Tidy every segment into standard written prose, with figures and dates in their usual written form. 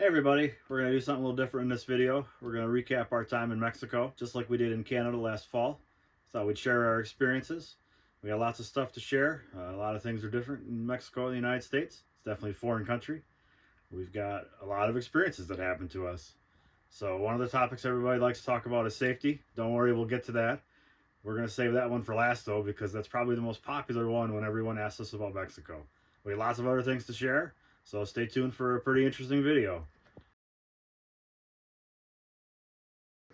Hey everybody, we're going to do something a little different in this video. We're going to recap our time in Mexico, just like we did in Canada last fall. Thought we'd share our experiences. We got lots of stuff to share. A lot of things are different in Mexico and the United States. It's definitely a foreign country. We've got a lot of experiences that happened to us. So one of the topics everybody likes to talk about is safety. Don't worry, we'll get to that. We're going to save that one for last though, because that's probably the most popular one when everyone asks us about Mexico. We have lots of other things to share, so stay tuned for a pretty interesting video.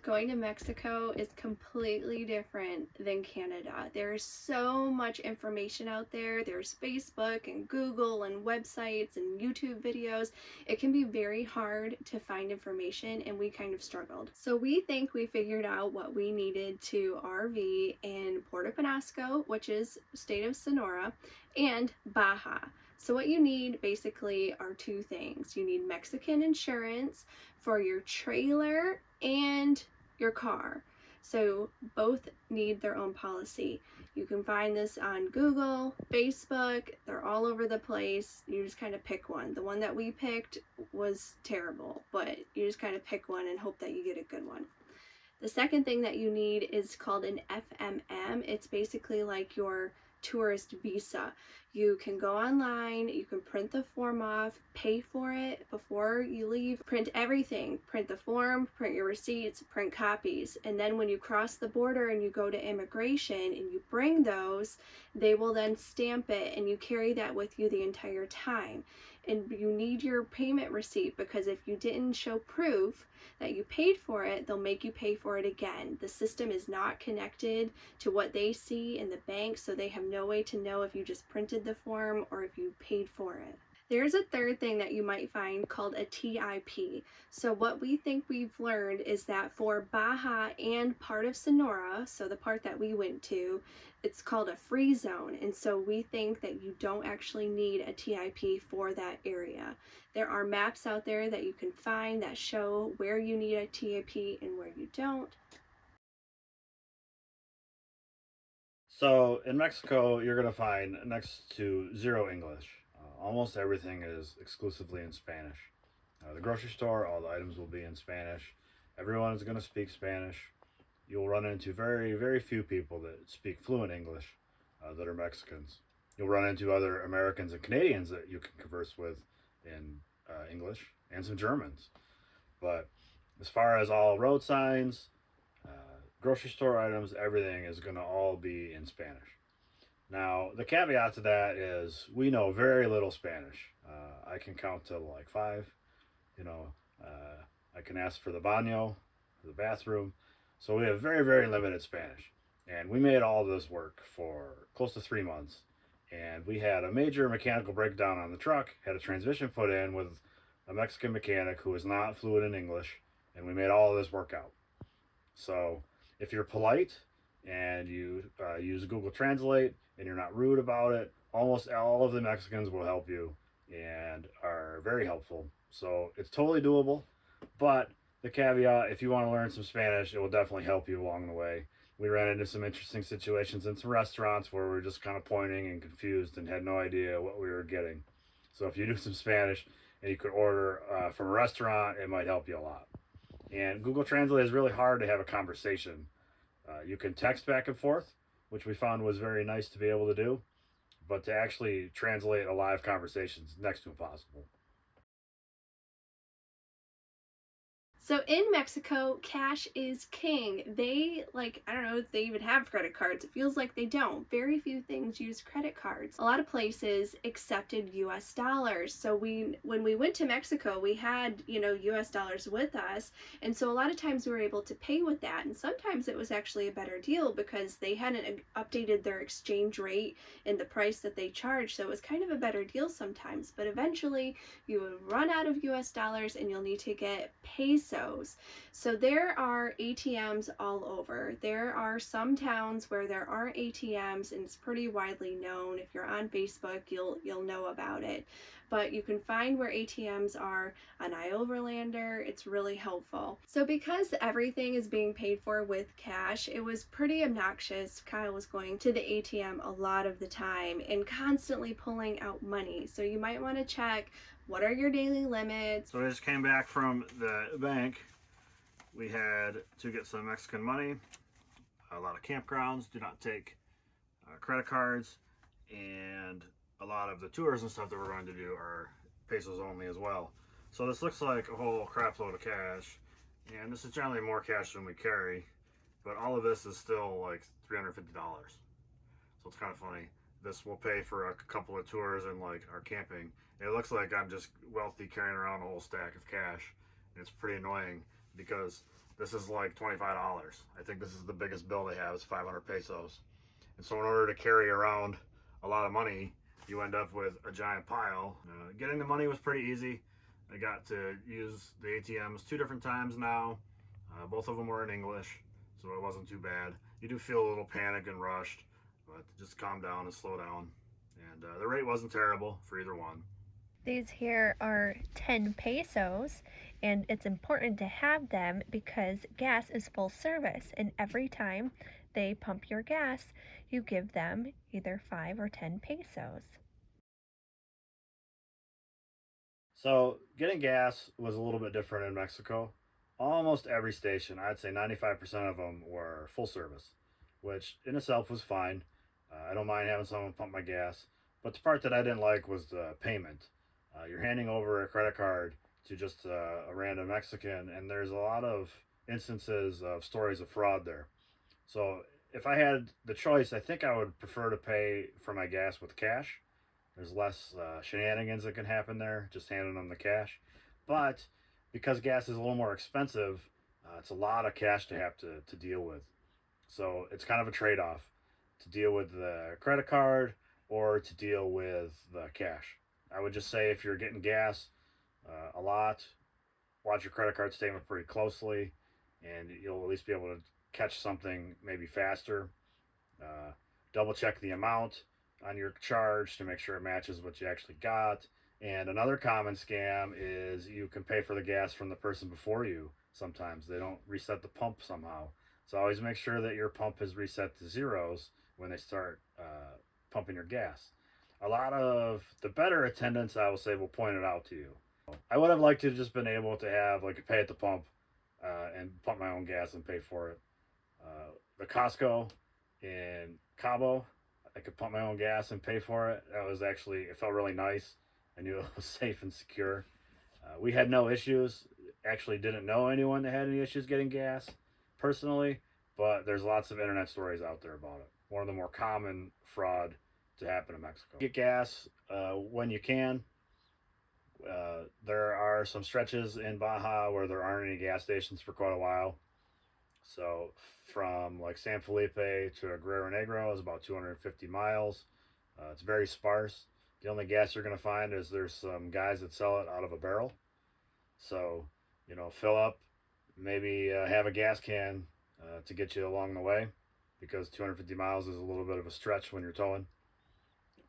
Going to Mexico is completely different than Canada. There's so much information out there. There's Facebook and Google and websites and YouTube videos. It can be very hard to find information, and we kind of struggled. So we think we figured out what we needed to RV in Puerto Penasco, which is state of Sonora, and Baja. So what you need basically are two things. You need Mexican insurance for your trailer and your car. So both need their own policy. You can find this on Google, Facebook, they're all over the place. You just kind of pick one. The one that we picked was terrible, but you just kind of pick one and hope that you get a good one. The second thing that you need is called an FMM. It's basically like your tourist visa. You can go online, you can print the form off, pay for it before you leave, print everything, print the form, print your receipts, print copies, and then when you cross the border and you go to immigration and you bring those, they will then stamp it and you carry that with you the entire time. And you need your payment receipt, because if you didn't show proof that you paid for it, they'll make you pay for it again. The system is not connected to what they see in the bank, so they have no way to know if you just printed the form or if you paid for it. There's a third thing that you might find called a TIP. So what we think we've learned is that for Baja and part of Sonora, so the part that we went to, it's called a free zone. And so we think that you don't actually need a TIP for that area. There are maps out there that you can find that show where you need a TIP and where you don't. So in Mexico, you're going to find next to zero English. Almost everything is exclusively in Spanish. The grocery store, all the items will be in Spanish. Everyone is going to speak Spanish. You'll run into very, very few people that speak fluent English that are Mexicans. You'll run into other Americans and Canadians that you can converse with in English, and some Germans. But as far as all road signs, grocery store items, everything is going to all be in Spanish. Now, the caveat to that is we know very little Spanish. I can count to like 5. I can ask for the baño, for the bathroom. So we have very, very limited Spanish. And we made all this work for close to 3 months. And we had a major mechanical breakdown on the truck, had a transmission put in with a Mexican mechanic who was not fluent in English, and we made all of this work out. So if you're polite and you use Google Translate and you're not rude about it, almost all of the Mexicans will help you and are very helpful. So it's totally doable, but the caveat, if you want to learn some Spanish, it will definitely help you along the way. We ran into some interesting situations in some restaurants where we were just kind of pointing and confused and had no idea what we were getting. So if you do some Spanish and you could order from a restaurant, it might help you a lot. And Google Translate is really hard to have a conversation. You can text back and forth, which we found was very nice to be able to do, but to actually translate a live conversation is next to impossible. So in Mexico, cash is king. They, I don't know if they even have credit cards. It feels like they don't. Very few things use credit cards. A lot of places accepted US dollars. So when we went to Mexico, we had, US dollars with us. And so a lot of times we were able to pay with that. And sometimes it was actually a better deal because they hadn't updated their exchange rate and the price that they charged. So it was kind of a better deal sometimes. But eventually you would run out of US dollars and you'll need to get pesos. So there are ATMs all over. There are some towns where there aren't ATMs, and it's pretty widely known. If you're on Facebook, you'll know about it. But you can find where ATMs are on iOverlander. It's really helpful. So because everything is being paid for with cash, it was pretty obnoxious. Kyle was going to the ATM a lot of the time and constantly pulling out money. So you might want to check What are your daily limits? So we just came back from the bank. We had to get some Mexican money. A lot of campgrounds do not take credit cards, and a lot of the tours and stuff that we're going to do are pesos only as well. So this looks like a whole crap load of cash, and this is generally more cash than we carry, but all of this is still like $350. So it's kind of funny. This will pay for a couple of tours and like our camping. It looks like I'm just wealthy carrying around a whole stack of cash, and it's pretty annoying because this is like $25. I think this is the biggest bill they have is 500 pesos. And so in order to carry around a lot of money, you end up with a giant pile. Getting the money was pretty easy. I got to use the ATMs 2 different times now. Both of them were in English, so it wasn't too bad. You do feel a little panicked and rushed, but just calm down and slow down. And the rate wasn't terrible for either one. These here are 10 pesos, and it's important to have them because gas is full service, and every time they pump your gas, you give them either 5 or 10 pesos. So getting gas was a little bit different in Mexico. Almost every station, I'd say 95% of them were full service, which in itself was fine. I don't mind having someone pump my gas, but the part that I didn't like was the payment. You're handing over a credit card to just a random Mexican, and there's a lot of instances of stories of fraud there. So if I had the choice, I think I would prefer to pay for my gas with cash. There's less shenanigans that can happen there, just handing them the cash. But because gas is a little more expensive, it's a lot of cash to have to deal with. So it's kind of a trade-off to deal with the credit card or to deal with the cash. I would just say if you're getting gas a lot, watch your credit card statement pretty closely, and you'll at least be able to catch something maybe faster. Double check the amount on your charge to make sure it matches what you actually got. And another common scam is you can pay for the gas from the person before you. Sometimes they don't reset the pump somehow. So always make sure that your pump is reset to zeros when they start pumping your gas. A lot of the better attendants, I will say, will point it out to you. I would have liked to have just been able to have like a pay at the pump and pump my own gas and pay for it. The Costco in Cabo, I could pump my own gas and pay for it. That was actually, it felt really nice. I knew it was safe and secure. We had no issues. Actually, didn't know anyone that had any issues getting gas personally, but there's lots of internet stories out there about it. One of the more common fraud to happen in Mexico. Get gas when you can. There are some stretches in Baja where there aren't any gas stations for quite a while. So from like San Felipe to Guerrero Negro is about 250 miles. It's very sparse. The only gas you're going to find is there's some guys that sell it out of a barrel. So, fill up, maybe have a gas can to get you along the way, because 250 miles is a little bit of a stretch when you're towing.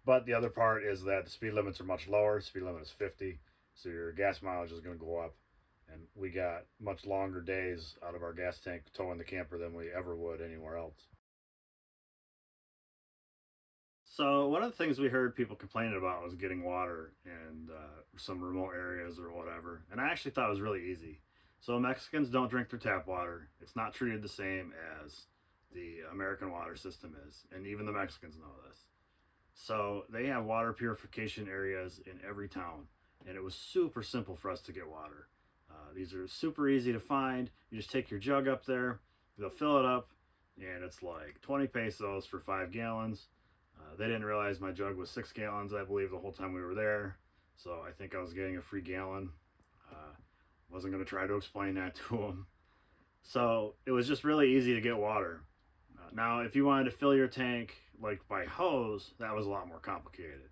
But the other part is that the speed limits are much lower. Speed limit is 50, so your gas mileage is going to go up. And we got much longer days out of our gas tank towing the camper than we ever would anywhere else. So one of the things we heard people complaining about was getting water in some remote areas or whatever. And I actually thought it was really easy. So Mexicans don't drink their tap water. It's not treated the same as the American water system is. And even the Mexicans know this. So they have water purification areas in every town. And it was super simple for us to get water. These are super easy to find. You just take your jug up there, they'll fill it up, and it's like 20 pesos for 5 gallons. They didn't realize my jug was 6 gallons, I believe, the whole time we were there. So I think I was getting a free gallon. Wasn't going to try to explain that to them. So it was just really easy to get water. Now, if you wanted to fill your tank like by hose, that was a lot more complicated.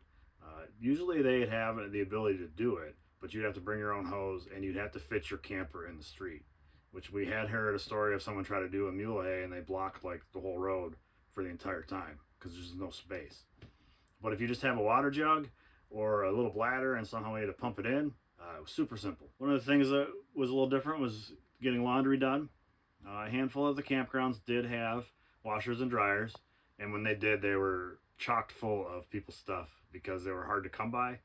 Usually they'd have the ability to do it, but you'd have to bring your own hose and you'd have to fit your camper in the street, which we had heard a story of someone try to do a mule hay and they blocked like the whole road for the entire time because there's no space. But if you just have a water jug or a little bladder and somehow you had to pump it in, it was super simple. One of the things that was a little different was getting laundry done. A handful of the campgrounds did have washers and dryers, and when they did, they were chocked full of people's stuff because they were hard to come by.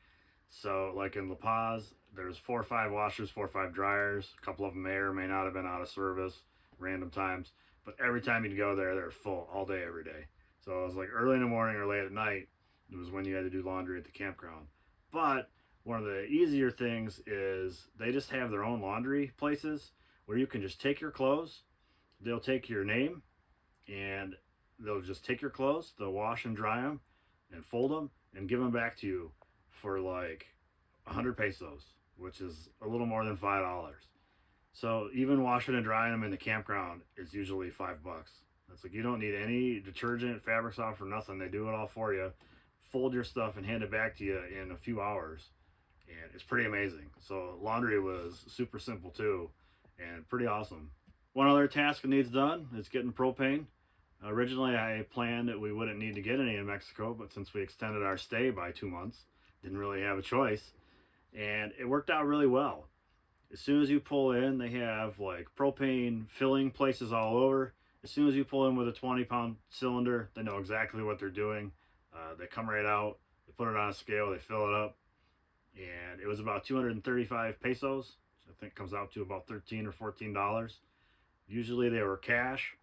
So like in La Paz, there's 4 or 5 washers, 4 or 5 dryers. A couple of them may or may not have been out of service, random times. But every time you'd go there, they're full all day, every day. So it was like early in the morning or late at night. It was when you had to do laundry at the campground. But one of the easier things is they just have their own laundry places where you can just take your clothes. They'll take your name and they'll just take your clothes. They'll wash and dry them and fold them and give them back to you for like 100 pesos, which is a little more than $5. So even washing and drying them in the campground is usually $5. It's like you don't need any detergent, fabric softener, nothing. They do it all for you. Fold your stuff and hand it back to you in a few hours. And it's pretty amazing. So laundry was super simple too and pretty awesome. One other task that needs done is getting propane. Originally I planned that we wouldn't need to get any in Mexico, but since we extended our stay by 2 months, didn't really have a choice. And it worked out really well. As soon as you pull in, they have like propane filling places all over. As soon as you pull in with a 20-pound cylinder, they know exactly what they're doing. They come right out, they put it on a scale, they fill it up. And it was about 235 pesos, which I think comes out to about $13 or $14. Usually they were cash,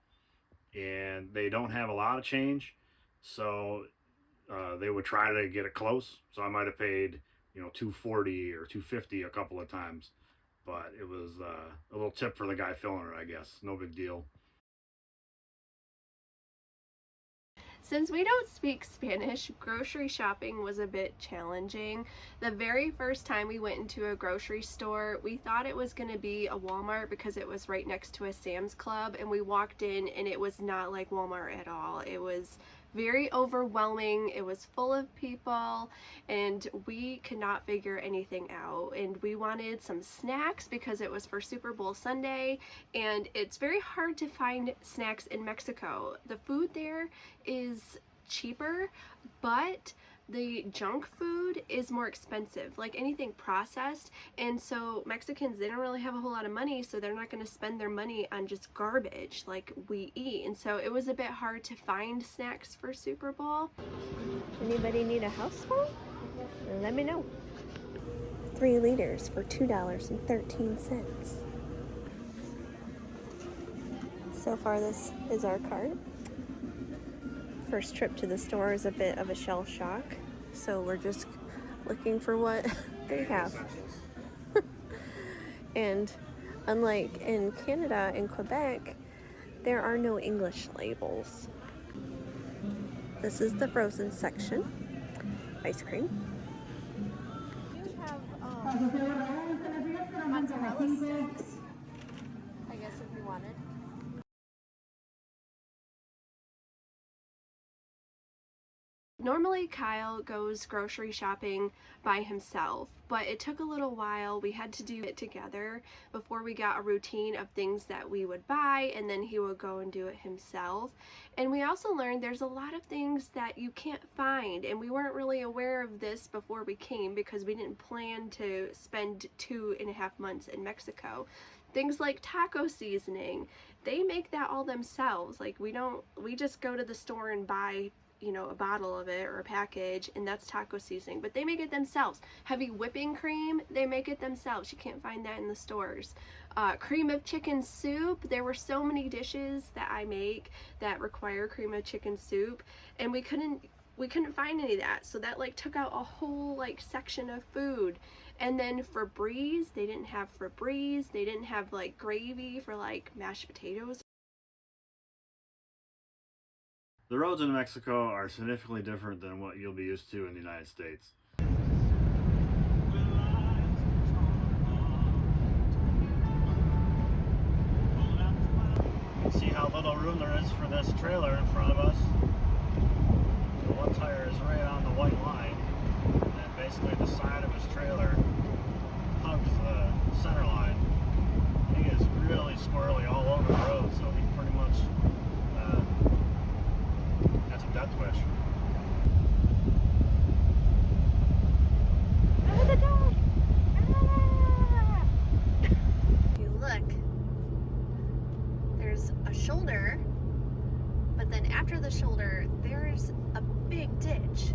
and they don't have a lot of change, so they would try to get it close. So I might have paid, $240 or $250 a couple of times, but it was a little tip for the guy filling it, I guess. No big deal. Since we don't speak Spanish, grocery shopping was a bit challenging. The very first time we went into a grocery store, we thought it was going to be a Walmart because it was right next to a Sam's Club, and we walked in and it was not like Walmart at all. It was very overwhelming. It was full of people and we could not figure anything out, and we wanted some snacks because it was for Super Bowl Sunday, and it's very hard to find snacks in Mexico. The food there is cheaper, but the junk food is more expensive, like anything processed, and so Mexicans, they don't really have a whole lot of money, so they're not going to spend their money on just garbage like we eat, and so it was a bit hard to find snacks for Super Bowl. Anybody need a house phone? Let me know. 3 liters for $2.13. So far this is our cart. First trip to the store is a bit of a shell shock, so we're just looking for what they have. And unlike in Canada and Quebec, there are no English labels. This is the frozen section. Ice cream. You have mozzarella sticks, I guess, if you wanted. Normally Kyle goes grocery shopping by himself, but it took a little while. We had to do it together before we got a routine of things that we would buy, and then he would go and do it himself. And we also learned there's a lot of things that you can't find, and we weren't really aware of this before we came because we didn't plan to spend 2.5 months in Mexico. Things like taco seasoning, they make that all themselves. Like we just go to the store and buy a bottle of it or a package, and that's taco seasoning, but they make it themselves. Heavy whipping cream, they make it themselves. You can't find that in the stores. Cream of chicken soup, there were so many dishes that I make that require cream of chicken soup, and we couldn't find any of that, so that like took out a whole like section of food. And then Febreze, they didn't have Febreze, they didn't have like gravy for like mashed potatoes. The roads in Mexico are significantly different than what you'll be used to in the United States. You can see how little room there is for this trailer in front of us. The one tire is right on the white line, and basically the side of his trailer hugs the center line. He is really squirrely all over the road, so he pretty much that's a death wish. Oh, the dog! Ah! If you look, there's a shoulder, but then after the shoulder, there's a big ditch.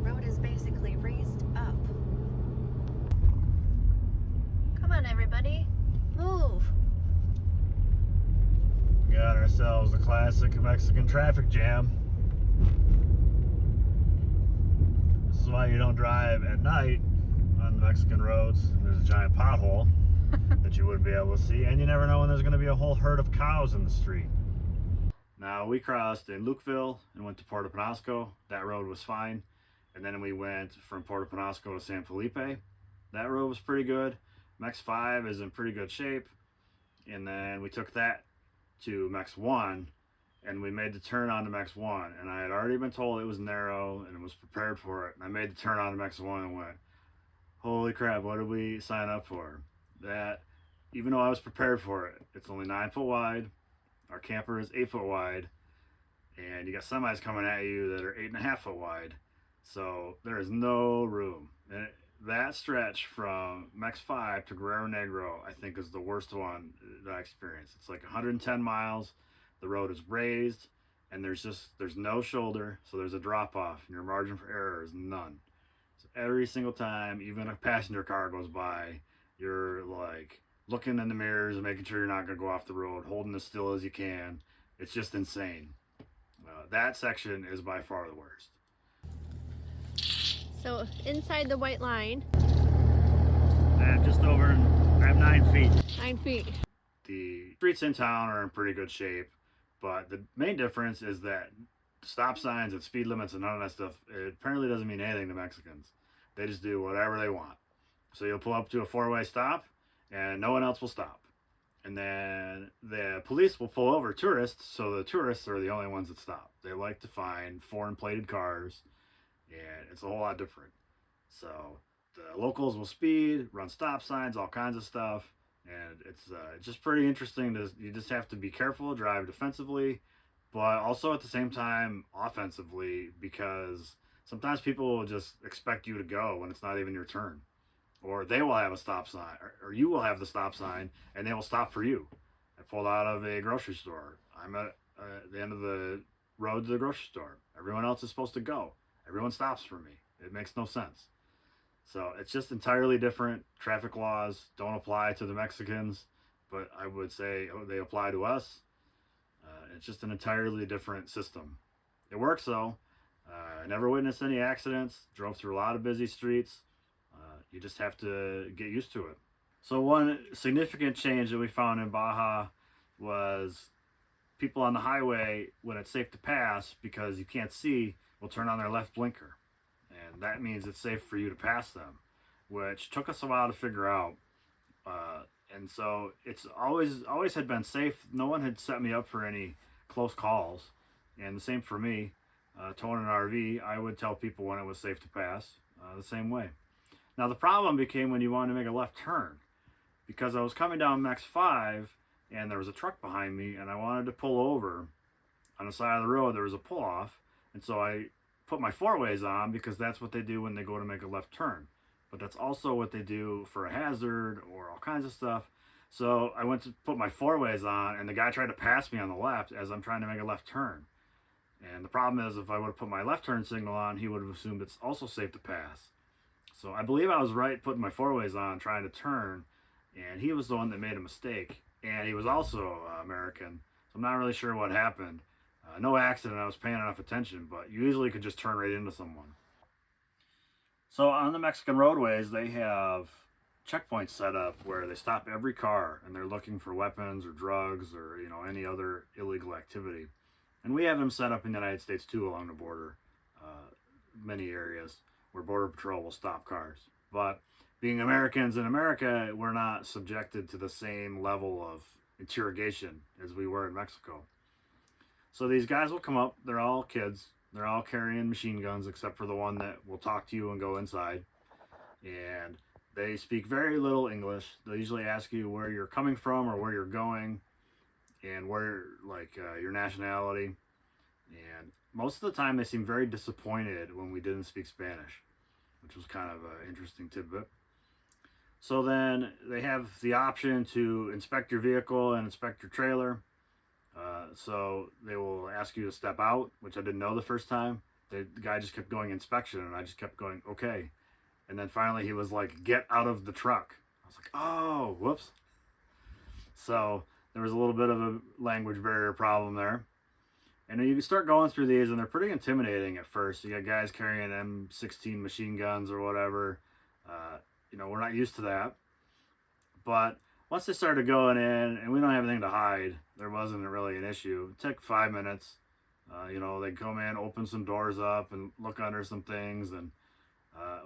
road is basically raised up. Come on, everybody. Move. Got ourselves a classic Mexican traffic jam. This is why you don't drive at night on Mexican roads. There's a giant pothole that you wouldn't be able to see, and you never know when there's going to be a whole herd of cows in the street. Now, we crossed in Lukeville and went to Puerto Penasco. That road was fine. And then we went from Puerto Penasco to San Felipe. That road was pretty good. Mex 5 is in pretty good shape. And then we took that to Mex 1, and we made the turn on to Mex 1. And I had already been told it was narrow and was prepared for it. And I made the turn on to Mex 1 and went, holy crap, what did we sign up for? That, even though I was prepared for it, it's only 9 foot wide. Our camper is 8 foot wide, and you got semis coming at you that are 8.5 foot wide. So there is no room. And that stretch from Mex 5 to Guerrero Negro, I think, is the worst one that I experienced. It's like 110 miles. The road is raised, and there's no shoulder, so there's a drop off, and your margin for error is none. So every single time, even a passenger car goes by, you're like looking in the mirrors and making sure you're not going to go off the road, holding as still as you can. It's just insane. That section is by far the worst. So inside the white line, And just over, I'm 9 feet. 9 feet. The streets in town are in pretty good shape, but the main difference is that stop signs and speed limits and none of that stuff, it apparently doesn't mean anything to Mexicans. They just do whatever they want. So you'll pull up to a 4-way stop, and no one else will stop. And then the police will pull over tourists, so the tourists are the only ones that stop. They like to find foreign plated cars, and it's a whole lot different. So the locals will speed, run stop signs, all kinds of stuff, and it's just pretty interesting. You just have to be careful, drive defensively, but also at the same time offensively, because sometimes people will just expect you to go when it's not even your turn. Or they will have a stop sign, or you will have the stop sign, and they will stop for you. I pulled out of a grocery store. I'm at the end of the road to the grocery store. Everyone else is supposed to go. Everyone stops for me. It makes no sense. So it's just entirely different. Traffic laws don't apply to the Mexicans, but I would say they apply to us. It's just an entirely different system. It works though. I never witnessed any accidents. Drove through a lot of busy streets. You just have to get used to it. So one significant change that we found in Baja was people on the highway, when it's safe to pass because you can't see, will turn on their left blinker. And that means it's safe for you to pass them, which took us a while to figure out. And so it's always had been safe. No one had set me up for any close calls. And the same for me. Towing an RV, I would tell people when it was safe to pass the same way. Now the problem became when you wanted to make a left turn, because I was coming down Mex 5 and there was a truck behind me and I wanted to pull over. On the side of the road there was a pull off, and so I put my 4-ways on because that's what they do when they go to make a left turn. But that's also what they do for a hazard or all kinds of stuff. So I went to put my 4-ways on and the guy tried to pass me on the left as I'm trying to make a left turn. And the problem is, if I would have put my left turn signal on, he would have assumed it's also safe to pass. So I believe I was right putting my 4-ways on, trying to turn, and he was the one that made a mistake. And he was also American, so I'm not really sure what happened. No accident, I was paying enough attention, but you easily could just turn right into someone. So on the Mexican roadways, they have checkpoints set up where they stop every car, and they're looking for weapons or drugs or any other illegal activity. And we have them set up in the United States too, along the border, many areas where Border Patrol will stop cars. But being Americans in America, we're not subjected to the same level of interrogation as we were in Mexico. So these guys will come up, they're all kids, they're all carrying machine guns except for the one that will talk to you and go inside. And they speak very little English. They usually ask you where you're coming from or where you're going and where, your nationality. And most of the time they seem very disappointed when we didn't speak Spanish, which was kind of an interesting tidbit. So then they have the option to inspect your vehicle and inspect your trailer. So they will ask you to step out, which I didn't know the first time. The guy just kept going inspection, and I just kept going, okay. And then finally he was like, get out of the truck. I was like, oh, whoops. So there was a little bit of a language barrier problem there. And you can start going through these, and they're pretty intimidating at first. You got guys carrying M16 machine guns or whatever. We're not used to that. But once they started going in, and we don't have anything to hide, there wasn't really an issue. It took 5 minutes. They'd come in, open some doors up, and look under some things. And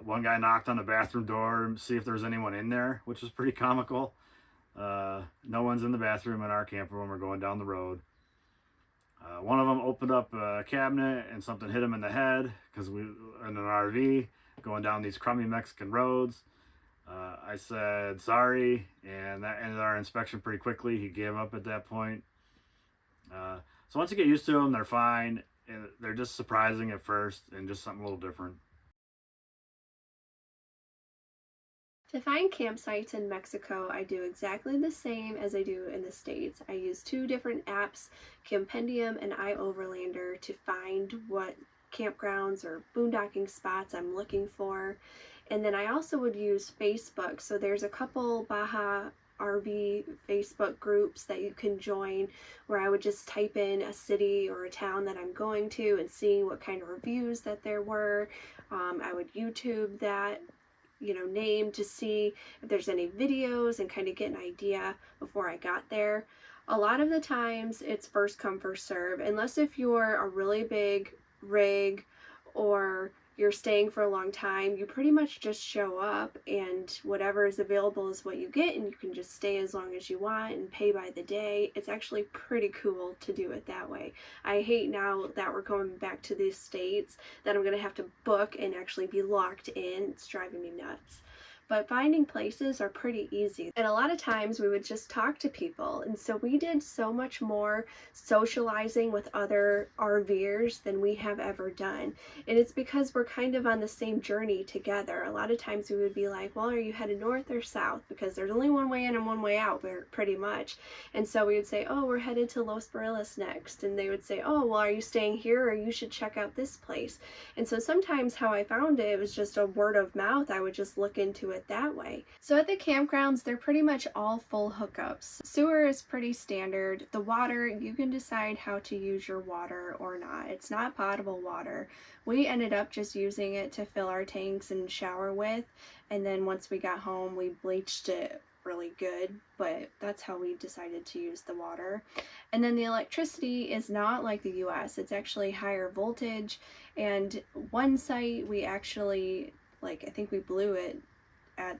one guy knocked on the bathroom door and see if there was anyone in there, which was pretty comical. No one's in the bathroom in our camper when we're going down the road. One of them opened up a cabinet and something hit him in the head because we were in an RV going down these crummy Mexican roads. I said sorry, and that ended our inspection pretty quickly. He gave up at that point. So once you get used to them, they're fine. And they're just surprising at first and just something a little different. To find campsites in Mexico, I do exactly the same as I do in the States. I use 2 different apps, Campendium and iOverlander, to find what campgrounds or boondocking spots I'm looking for. And then I also would use Facebook. So there's a couple Baja RV Facebook groups that you can join where I would just type in a city or a town that I'm going to and seeing what kind of reviews that there were. I would YouTube that name to see if there's any videos and kind of get an idea before I got there. A lot of the times it's first come first serve, unless if you're a really big rig or you're staying for a long time. You pretty much just show up and whatever is available is what you get, and you can just stay as long as you want and pay by the day. It's actually pretty cool to do it that way. I hate now that we're going back to the States that I'm going to have to book and actually be locked in. It's driving me nuts. But finding places are pretty easy. And a lot of times we would just talk to people. And so we did so much more socializing with other RVers than we have ever done. And it's because we're kind of on the same journey together. A lot of times we would be like, well, are you headed north or south? Because there's only one way in and one way out, pretty much. And so we would say, oh, we're headed to Los Barriles next. And they would say, oh, well, are you staying here, or you should check out this place? And so sometimes how I found it was just a word of mouth. I would just look into it that way. So at the campgrounds, they're pretty much all full hookups. Sewer is pretty standard. The water, you can decide how to use your water or not. It's not potable water. We ended up just using it to fill our tanks and shower with, and then once we got home we bleached it really good, but that's how we decided to use the water. And then the electricity is not like the US. It's actually higher voltage, and one site we actually, I think we blew it at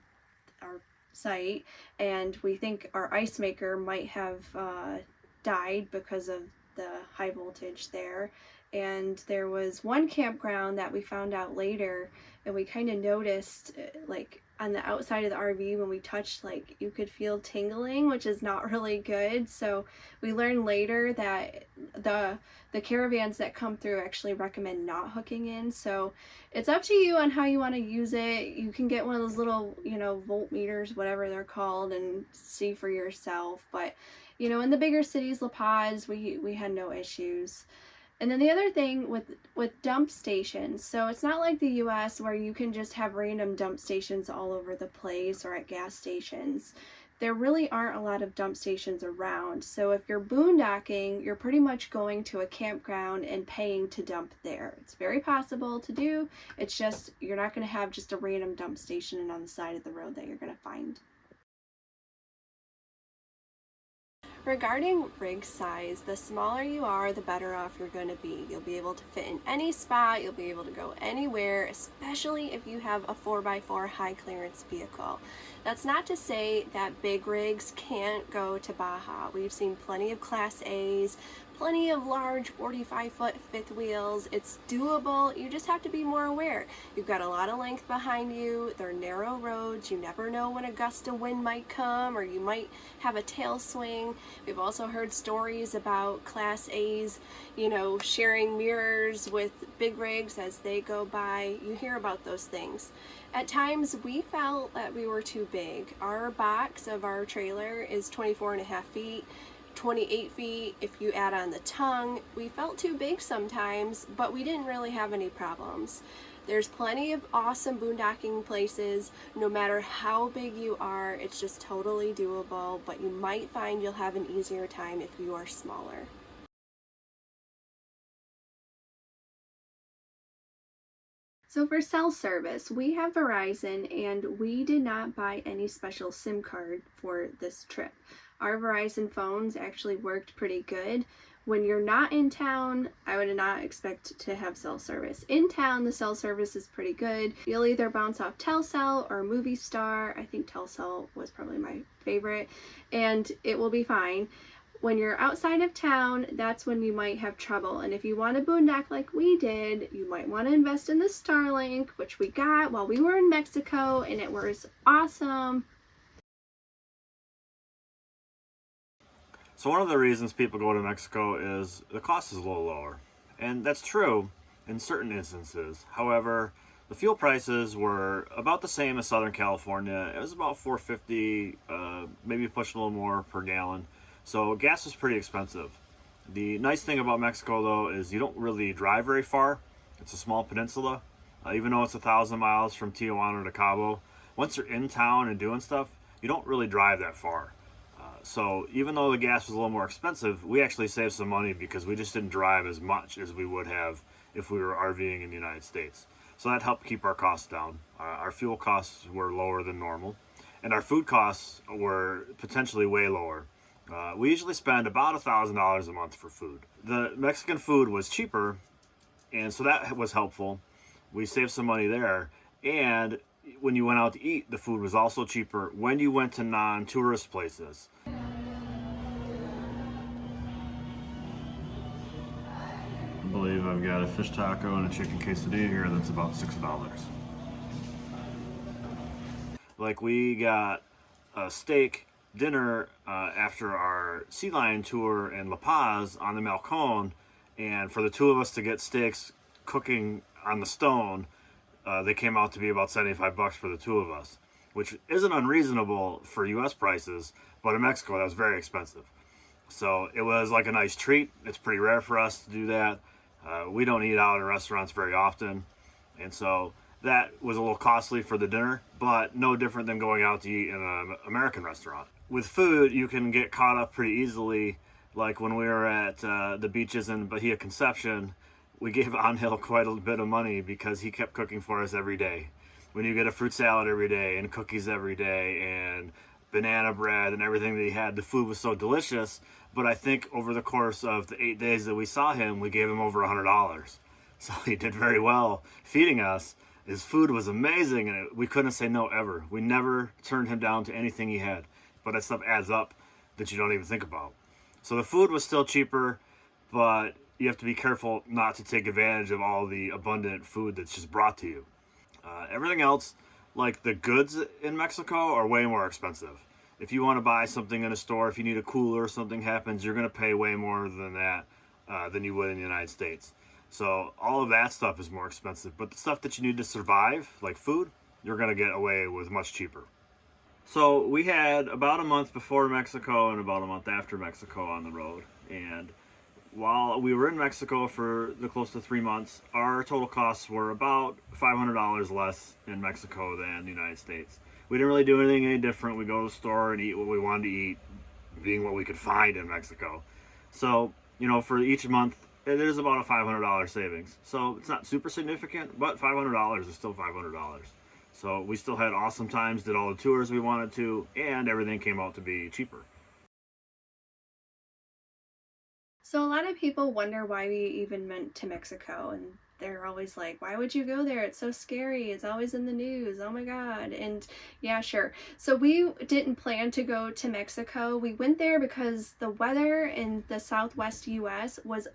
our site, and we think our ice maker might have died because of the high voltage there. And there was one campground that we found out later, and we kind of noticed on the outside of the RV when we touched, you could feel tingling, which is not really good. So we learned later that the caravans that come through actually recommend not hooking in. So it's up to you on how you want to use it. You can get one of those little, voltmeters, whatever they're called, and see for yourself. But, in the bigger cities, La Paz, we had no issues. And then the other thing with dump stations, so it's not like the US where you can just have random dump stations all over the place or at gas stations. There really aren't a lot of dump stations around. So if you're boondocking, you're pretty much going to a campground and paying to dump there. It's very possible to do. It's just you're not going to have just a random dump station on the side of the road that you're going to find. Regarding rig size, the smaller you are, the better off you're going to be. You'll be able to fit in any spot, you'll be able to go anywhere, especially if you have a 4x4 high clearance vehicle. That's not to say that big rigs can't go to Baja. We've seen plenty of Class A's, plenty of large 45-foot fifth wheels. It's doable. You just have to be more aware. You've got a lot of length behind you. They're narrow roads. You never know when a gust of wind might come, or you might have a tail swing. We've also heard stories about Class A's, sharing mirrors with big rigs as they go by. You hear about those things. At times we felt that we were too big. Our box of our trailer is 24.5 feet. 28 feet if you add on the tongue. We felt too big sometimes, but we didn't really have any problems. There's plenty of awesome boondocking places. No matter how big you are, it's just totally doable, but you might find you'll have an easier time if you are smaller. So for cell service, we have Verizon, and we did not buy any special SIM card for this trip. Our Verizon phones actually worked pretty good. When you're not in town, I would not expect to have cell service. In town, the cell service is pretty good. You'll either bounce off Telcel or Movistar. I think Telcel was probably my favorite, and it will be fine. When you're outside of town, that's when you might have trouble. And if you want to boondock like we did, you might want to invest in the Starlink, which we got while we were in Mexico, and it was awesome. So one of the reasons people go to Mexico is the cost is a little lower. And that's true in certain instances. However, the fuel prices were about the same as Southern California. It was about $4.50, maybe push a little more per gallon. So gas is pretty expensive. The nice thing about Mexico, though, is you don't really drive very far. It's a small peninsula. Even though it's 1,000 miles from Tijuana to Cabo, once you're in town and doing stuff, you don't really drive that far. So even though the gas was a little more expensive, we actually saved some money because we just didn't drive as much as we would have if we were RVing in the United States. So that helped keep our costs down. Our fuel costs were lower than normal, and our food costs were potentially way lower. We usually spend about $1,000 a month for food. The Mexican food was cheaper, and so that was helpful. We saved some money there, and when you went out to eat, the food was also cheaper when you went to non-tourist places. I believe I've got a fish taco and a chicken quesadilla here that's about $6. Like, we got a steak dinner after our sea lion tour in La Paz on the Malcon, and for the two of us to get steaks cooking on the stone, they came out to be about $75 for the two of us, which isn't unreasonable for US prices, but in Mexico that was very expensive. So it was like a nice treat. It's pretty rare for us to do that. We don't eat out in restaurants very often, and so that was a little costly for the dinner, but no different than going out to eat in an American restaurant. With food, you can get caught up pretty easily. Like when we were at the beaches in Bahia Conception, we gave Angel quite a bit of money because he kept cooking for us every day. When you get a fruit salad every day and cookies every day and banana bread and everything that he had, the food was so delicious. But I think over the course of the 8 days that we saw him, we gave him over $100. So he did very well feeding us. His food was amazing, and we couldn't say no ever. We never turned him down to anything he had. But that stuff adds up that you don't even think about. So the food was still cheaper, but you have to be careful not to take advantage of all the abundant food that's just brought to you. Everything else, like the goods in Mexico, are way more expensive. If you want to buy something in a store, if you need a cooler or something happens, you're going to pay way more than that than you would in the United States. So all of that stuff is more expensive. But the stuff that you need to survive, like food, you're going to get away with much cheaper. So we had about a month before Mexico and about a month after Mexico on the road. And while we were in Mexico for the close to 3 months, our total costs were about $500 less in Mexico than the United States. We didn't really do anything any different. We go to the store and eat what we wanted to eat, being what we could find in Mexico. So, for each month, it is about a $500 savings. So it's not super significant, but $500 is still $500. So we still had awesome times, did all the tours we wanted to, and everything came out to be cheaper. So a lot of people wonder why we even went to Mexico, and they're always like, why would you go there? It's so scary. It's always in the news. Oh my God. And yeah, sure. So we didn't plan to go to Mexico. We went there because the weather in the Southwest US was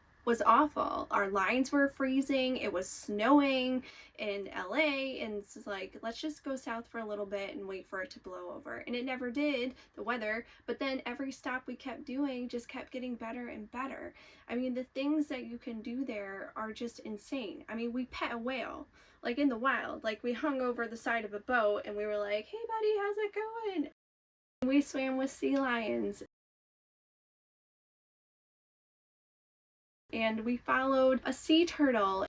awful. Our lines were freezing. It was snowing in LA, and it's like, let's just go south for a little bit and wait for it to blow over. And it never did, the weather, but then every stop we kept doing just kept getting better and better. I mean, the things that you can do there are just insane. I mean, we pet a whale, like in the wild. Like, we hung over the side of a boat and we were like, hey buddy, how's it going? We swam with sea lions. and we followed a sea turtle.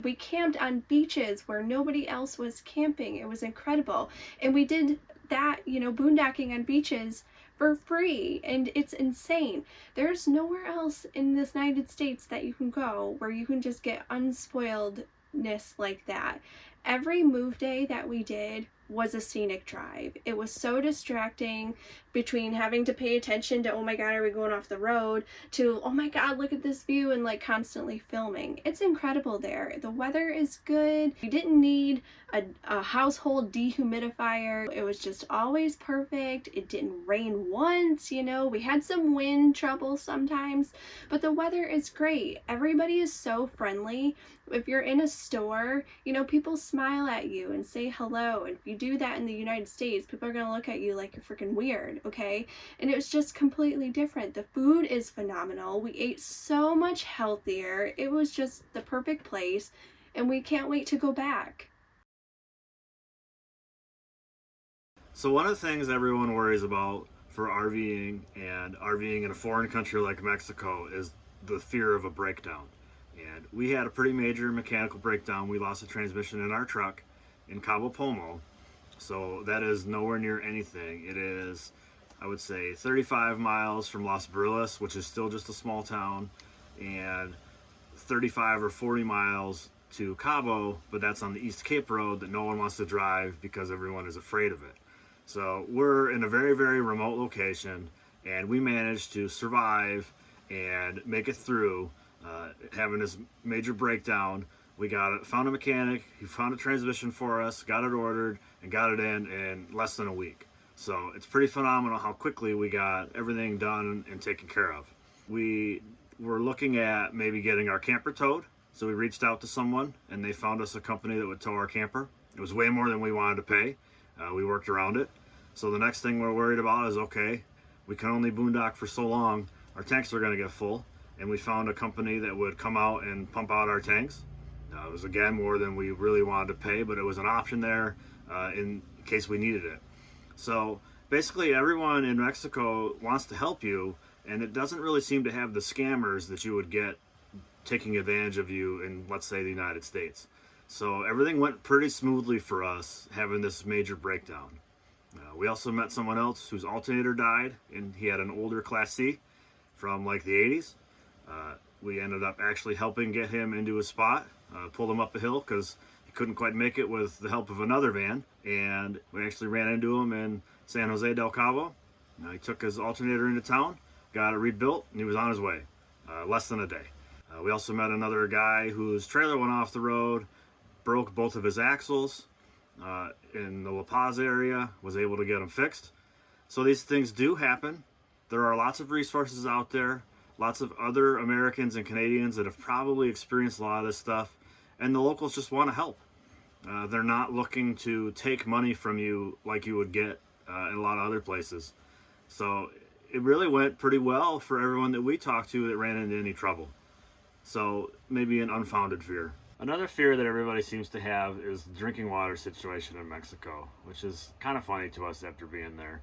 We camped on beaches where nobody else was camping. It was incredible. And we did that, boondocking on beaches for free. And it's insane. There's nowhere else in the United States that you can go where you can just get unspoiledness like that. Every move day that we did was a scenic drive. It was so distracting between having to pay attention to, oh my God, are we going off the road, to, oh my God, look at this view, and like constantly filming. It's incredible there. The weather is good. We didn't need a household dehumidifier. It was just always perfect. It didn't rain once, we had some wind trouble sometimes, but the weather is great. Everybody is so friendly. If you're in a store, people smile at you and say hello. And if you do that in the United States, people are going to look at you like you're freaking weird, okay? And it was just completely different. The food is phenomenal. We ate so much healthier. It was just the perfect place, and we can't wait to go back. So one of the things everyone worries about for RVing and RVing in a foreign country like Mexico is the fear of a breakdown. And we had a pretty major mechanical breakdown. We lost a transmission in our truck in Cabo Pomo. So that is nowhere near anything. It is, I would say, 35 miles from Los Barriles, which is still just a small town, and 35 or 40 miles to Cabo, but that's on the East Cape Road that no one wants to drive because everyone is afraid of it. So we're in a very, very remote location, and we managed to survive and make it through having this major breakdown. We found a mechanic, he found a transmission for us, got it ordered, and got it in less than a week. So it's pretty phenomenal how quickly we got everything done and taken care of. We were looking at maybe getting our camper towed, so we reached out to someone, and they found us a company that would tow our camper. It was way more than we wanted to pay. We worked around it. So the next thing we're worried about is, okay, we can only boondock for so long. Our tanks are going to get full. And we found a company that would come out and pump out our tanks. It was, again, more than we really wanted to pay, but it was an option there in case we needed it. So basically everyone in Mexico wants to help you, and it doesn't really seem to have the scammers that you would get taking advantage of you in, let's say, the United States. So everything went pretty smoothly for us having this major breakdown. We also met someone else whose alternator died, and he had an older Class C from like the 80s. We ended up actually helping get him into a spot, pulled him up a hill because he couldn't quite make it with the help of another van, and we actually ran into him in San Jose del Cabo. He took his alternator into town, got it rebuilt, and he was on his way, less than a day. We also met another guy whose trailer went off the road, broke both of his axles in the La Paz area, was able to get them fixed. So these things do happen. There are lots of resources out there. Lots of other Americans and Canadians that have probably experienced a lot of this stuff, and the locals just want to help. They're not looking to take money from you like you would get in a lot of other places. So it really went pretty well for everyone that we talked to that ran into any trouble. So maybe an unfounded fear. Another fear that everybody seems to have is the drinking water situation in Mexico, which is kind of funny to us after being there.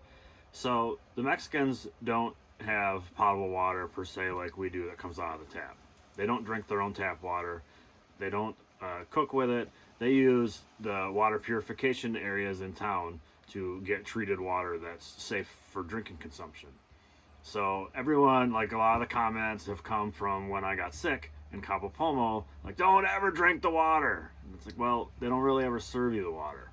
So the Mexicans don't have potable water per se like we do that comes out of the tap. They don't drink their own tap water. They don't cook with it. They use the water purification areas in town to get treated water that's safe for drinking consumption. So everyone, like a lot of the comments have come from when I got sick in Cabo Pomo, like, don't ever drink the water. And it's like, well, they don't really ever serve you the water.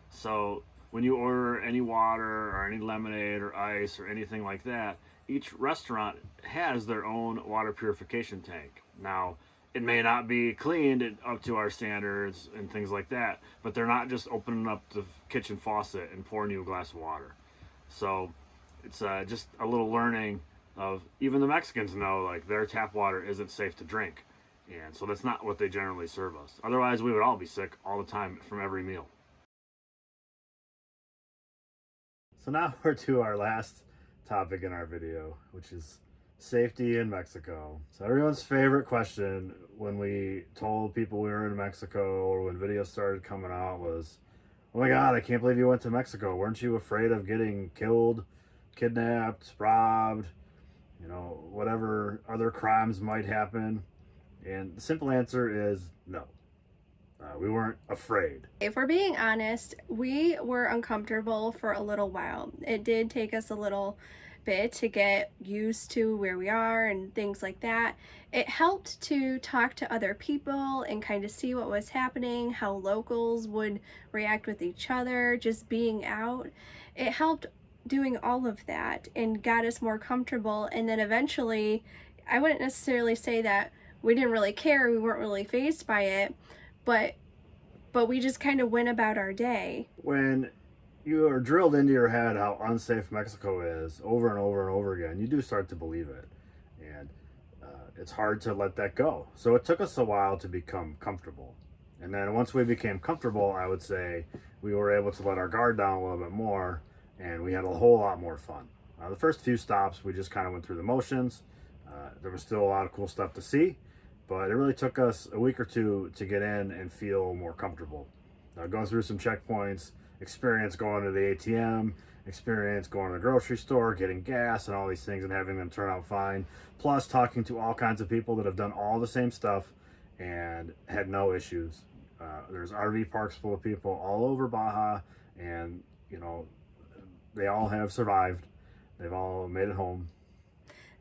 So when you order any water or any lemonade or ice or anything like that, each restaurant has their own water purification tank. Now, it may not be cleaned up to our standards and things like that, but they're not just opening up the kitchen faucet and pouring you a glass of water. So it's just a little learning of, even the Mexicans know, like, their tap water isn't safe to drink. And so that's not what they generally serve us. Otherwise, we would all be sick all the time from every meal. So now we're to our last topic in our video, which is safety in Mexico. So everyone's favorite question when we told people we were in Mexico or when videos started coming out was, oh my God, I can't believe you went to Mexico. Weren't you afraid of getting killed kidnapped, robbed, whatever other crimes might happen. And the simple answer is no. We weren't afraid. If we're being honest, we were uncomfortable for a little while. It did take us a little bit to get used to where we are and things like that. It helped to talk to other people and kind of see what was happening, how locals would react with each other, just being out. It helped doing all of that and got us more comfortable. And then eventually, I wouldn't necessarily say that we didn't really care, we weren't really fazed by it, but we just kind of went about our day. When you are drilled into your head how unsafe Mexico is over and over and over again, you do start to believe it. And it's hard to let that go. So it took us a while to become comfortable. And then once we became comfortable, I would say we were able to let our guard down a little bit more, and we had a whole lot more fun. The first few stops, we just kind of went through the motions. There was still a lot of cool stuff to see, but it really took us a week or two to get in and feel more comfortable. Going through some checkpoints, experience going to the ATM, experience going to the grocery store, getting gas and all these things and having them turn out fine. Plus talking to all kinds of people that have done all the same stuff and had no issues. There's RV parks full of people all over Baja, and they all have survived. They've all made it home.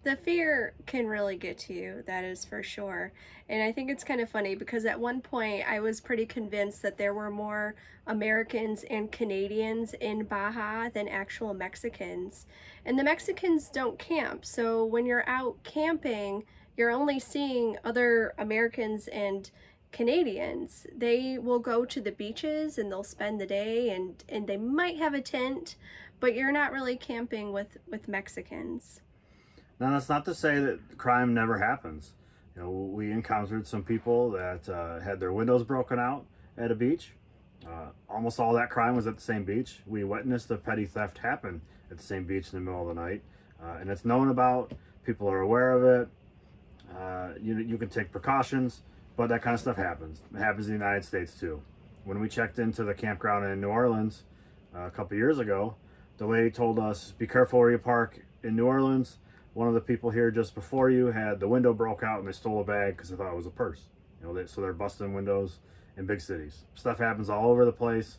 The fear can really get to you, that is for sure. And I think it's kind of funny because at one point I was pretty convinced that there were more Americans and Canadians in Baja than actual Mexicans. And the Mexicans don't camp, so when you're out camping, you're only seeing other Americans and Canadians. They will go to the beaches and they'll spend the day and they might have a tent, but you're not really camping with Mexicans. Now, that's not to say that crime never happens. We encountered some people that had their windows broken out at a beach. Almost all that crime was at the same beach. We witnessed a petty theft happen at the same beach in the middle of the night. And it's known about. People are aware of it. You can take precautions, but that kind of stuff happens. It happens in the United States too. When we checked into the campground in New Orleans a couple years ago, the lady told us, be careful where you park in New Orleans. One of the people here just before you had the window broke out and they stole a bag because they thought it was a purse. So they're busting windows in big cities. Stuff happens all over the place.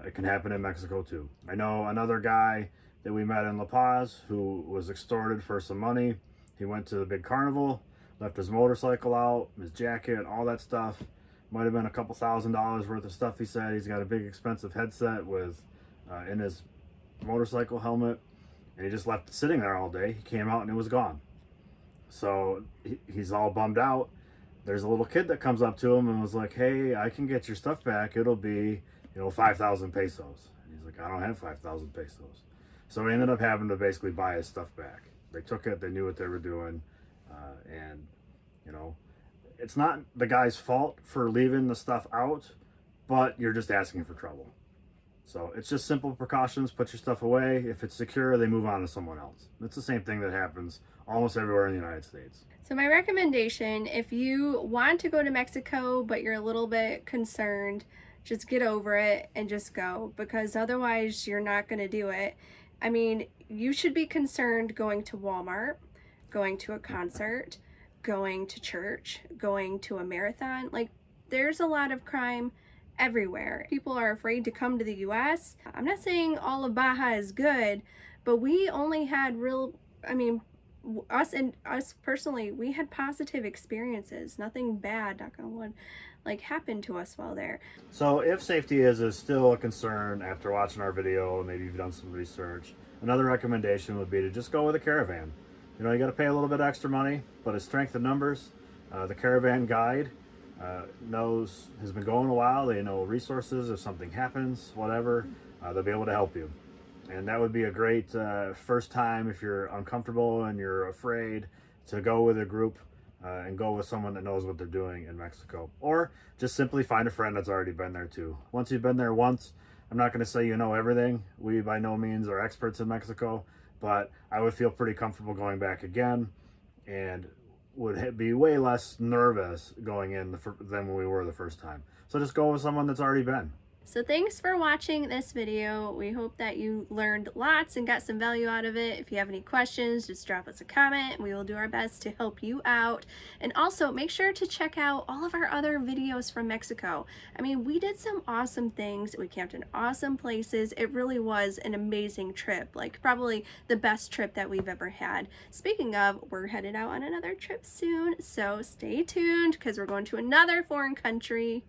It can happen in Mexico too. I know another guy that we met in La Paz who was extorted for some money. He went to the big carnival, left his motorcycle out, his jacket, all that stuff. Might have been a couple $1,000s worth of stuff, he said. He's got a big expensive headset with in his motorcycle helmet. And he just left it sitting there all day. He came out and it was gone. So he's all bummed out. There's a little kid that comes up to him and was like, hey, I can get your stuff back. It'll be, 5,000 pesos. And he's like, I don't have 5,000 pesos. So he ended up having to basically buy his stuff back. They took it. They knew what they were doing. And it's not the guy's fault for leaving the stuff out, but you're just asking for trouble. So it's just simple precautions. Put your stuff away. If it's secure, they move on to someone else. It's the same thing that happens almost everywhere in the United States. So my recommendation, if you want to go to Mexico, but you're a little bit concerned, just get over it and just go, because otherwise you're not going to do it. I mean, you should be concerned going to Walmart, going to a concert, going to church, going to a marathon. Like, there's a lot of crime everywhere. People are afraid to come to the US. I'm not saying all of Baja is good, but we only had us personally, we had positive experiences. Nothing bad, knock on wood, happened to us while there. So if safety is still a concern after watching our video, maybe you've done some research, another recommendation would be to just go with a caravan. You got to pay a little bit extra money, but it's strength in numbers. The caravan guide has been going a while. They know resources if something happens, whatever, they'll be able to help you. And that would be a great first time if you're uncomfortable and you're afraid to go with a group and go with someone that knows what they're doing in Mexico. Or just simply find a friend that's already been there too. Once you've been there once, I'm not going to say you know everything. We by no means are experts in Mexico, but I would feel pretty comfortable going back again and would be way less nervous going in than when we were the first time. So just go with someone that's already been. So thanks for watching this video. We hope that you learned lots and got some value out of it. If you have any questions, just drop us a comment. We will do our best to help you out. And also make sure to check out all of our other videos from Mexico. I mean, we did some awesome things. We camped in awesome places. It really was an amazing trip, like probably the best trip that we've ever had. Speaking of, we're headed out on another trip soon, so stay tuned because we're going to another foreign country.